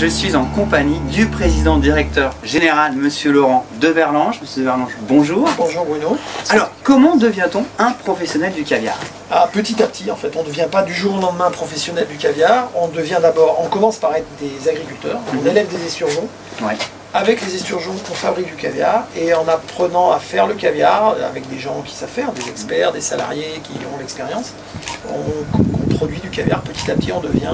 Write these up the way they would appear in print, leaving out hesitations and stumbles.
je suis en compagnie du président directeur général, Monsieur Laurent Deverlange. Monsieur Deverlange, bonjour. Bonjour Bruno. Alors, comment devient-on un professionnel du caviar? Petit à petit, en fait, on ne devient pas du jour au lendemain professionnel du caviar. On devient d'abord, on commence par être des agriculteurs, on élève des esturgeons. Ouais. Avec les esturgeons, on fabrique du caviar, et en apprenant à faire le caviar, avec des gens qui savent faire, des experts, des salariés qui ont l'expérience, on produit du caviar. Petit à petit, on devient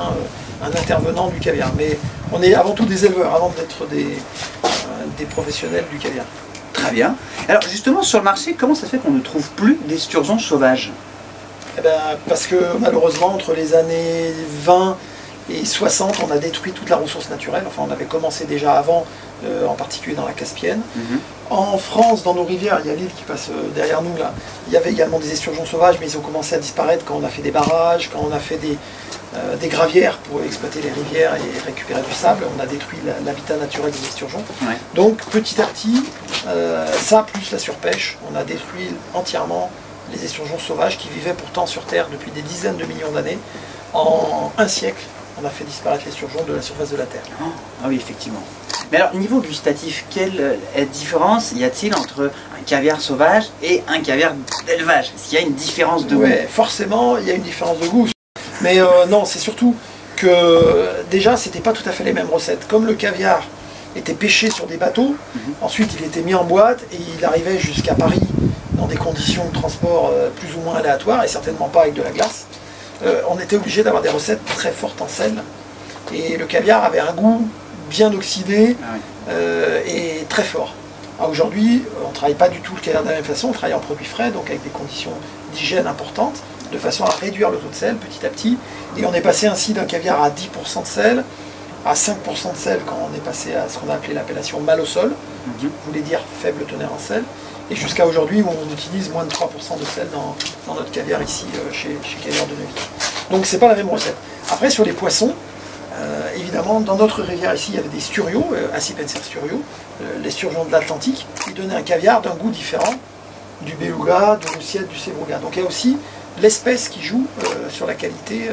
un intervenant du caviar. Mais on est avant tout des éleveurs, avant d'être des professionnels du caviar. Très bien. Alors justement, sur le marché, comment ça se fait qu'on ne trouve plus d'esturgeons sauvages? Eh ben, parce que malheureusement, entre les années 20 et 60, on a détruit toute la ressource naturelle. Enfin, on avait commencé déjà avant, en particulier dans la Caspienne. En France, dans nos rivières, il y a l'île qui passe derrière nous là. Il y avait également des esturgeons sauvages, mais ils ont commencé à disparaître quand on a fait des barrages, quand on a fait des gravières pour exploiter les rivières et récupérer du sable. On a détruit l'habitat naturel des esturgeons. Ouais. Donc petit à petit, ça plus la surpêche, on a détruit entièrement les esturgeons sauvages qui vivaient pourtant sur Terre depuis des dizaines de millions d'années. En un siècle, on a fait disparaître l'esturgeon de la surface de la Terre. Ah oui, effectivement. Mais alors, niveau gustatif, quelle différence y a-t-il entre un caviar sauvage et un caviar d'élevage? Est-ce qu'il y a une différence de goût? Oui, forcément, il y a une différence de goût. Mais non, c'est surtout que déjà, c'était pas tout à fait les mêmes recettes. Comme le caviar était pêché sur des bateaux, ensuite il était mis en boîte et il arrivait jusqu'à Paris dans des conditions de transport plus ou moins aléatoires et certainement pas avec de la glace. On était obligé d'avoir des recettes très fortes en sel. Et le caviar avait un goût bien oxydé et très fort. Aujourd'hui, on ne travaille pas du tout le caviar de la même façon, on travaille en produits frais, donc avec des conditions d'hygiène importantes, de façon à réduire le taux de sel petit à petit. Et on est passé ainsi d'un caviar à 10% de sel, à 5% de sel quand on est passé à ce qu'on a appelé l'appellation mal au sol, qui voulait dire faible teneur en sel, et jusqu'à aujourd'hui où on utilise moins de 3% de sel dans notre caviar ici chez Caviar de Neuville. Donc c'est pas la même recette. Après sur les poissons, évidemment, dans notre rivière ici, il y avait des sturiaux, Acipenser sturio, les sturgeons de l'Atlantique, qui donnaient un caviar d'un goût différent du beluga, du roussiette, du sevruga. Donc il y a aussi l'espèce qui joue sur la qualité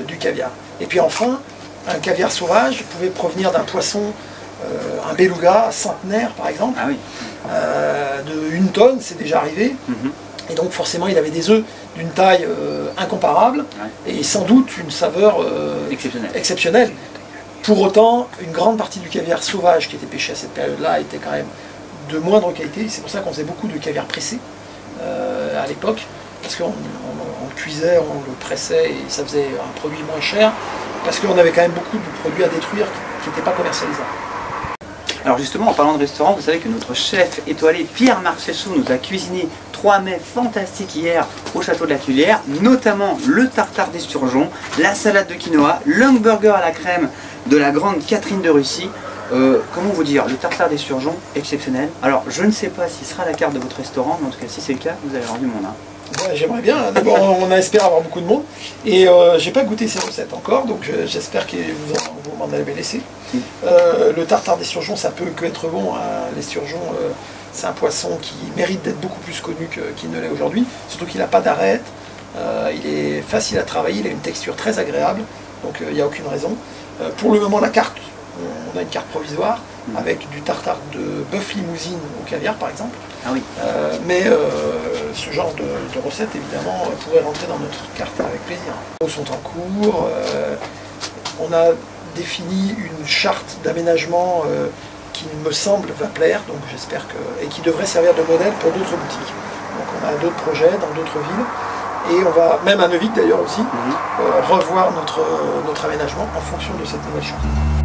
du caviar. Et puis enfin, un caviar sauvage pouvait provenir d'un poisson, un beluga centenaire par exemple, de 1 tonne, c'est déjà arrivé. Et donc forcément il avait des œufs d'une taille incomparable et sans doute une saveur exceptionnelle. Pour autant, une grande partie du caviar sauvage qui était pêché à cette période-là était quand même de moindre qualité. C'est pour ça qu'on faisait beaucoup de caviar pressé à l'époque, parce qu'on le cuisait, on le pressait et ça faisait un produit moins cher, parce qu'on avait quand même beaucoup de produits à détruire qui n'étaient pas commercialisables. Alors justement, en parlant de restaurant, vous savez que notre chef étoilé Pierre-Marc Chessou nous a cuisiné 3 mets fantastiques hier au château de la Tuilière, notamment le tartare d'esturgeon, la salade de quinoa, l'hamburger à la crème de la grande Catherine de Russie. Comment vous dire, le tartare d'esturgeon, exceptionnel. Alors je ne sais pas s'il sera à la carte de votre restaurant, mais en tout cas si c'est le cas, vous avez rendu mon âme. Ouais, j'aimerais bien, d'abord on espère avoir beaucoup de monde, et j'ai pas goûté ces recettes encore, donc j'espère que vous m'en avez laissé. Le tartare d'esturgeon, ça peut que être bon, hein. L'esturgeon, c'est un poisson qui mérite d'être beaucoup plus connu qu'il ne l'est aujourd'hui, surtout qu'il n'a pas d'arête, il est facile à travailler, il a une texture très agréable, donc il n'y a aucune raison. Pour le moment, la carte, on a une carte provisoire, avec du tartare de bœuf limousine au caviar par exemple. Ah oui. Mais ce genre de recette évidemment pourrait rentrer dans notre carte avec plaisir. Les travaux sont en cours, on a défini une charte d'aménagement qui me semble va plaire, donc j'espère et qui devrait servir de modèle pour d'autres boutiques. Donc on a d'autres projets dans d'autres villes, et on va, même à Neuvic d'ailleurs aussi, revoir notre aménagement en fonction de cette nouvelle charte.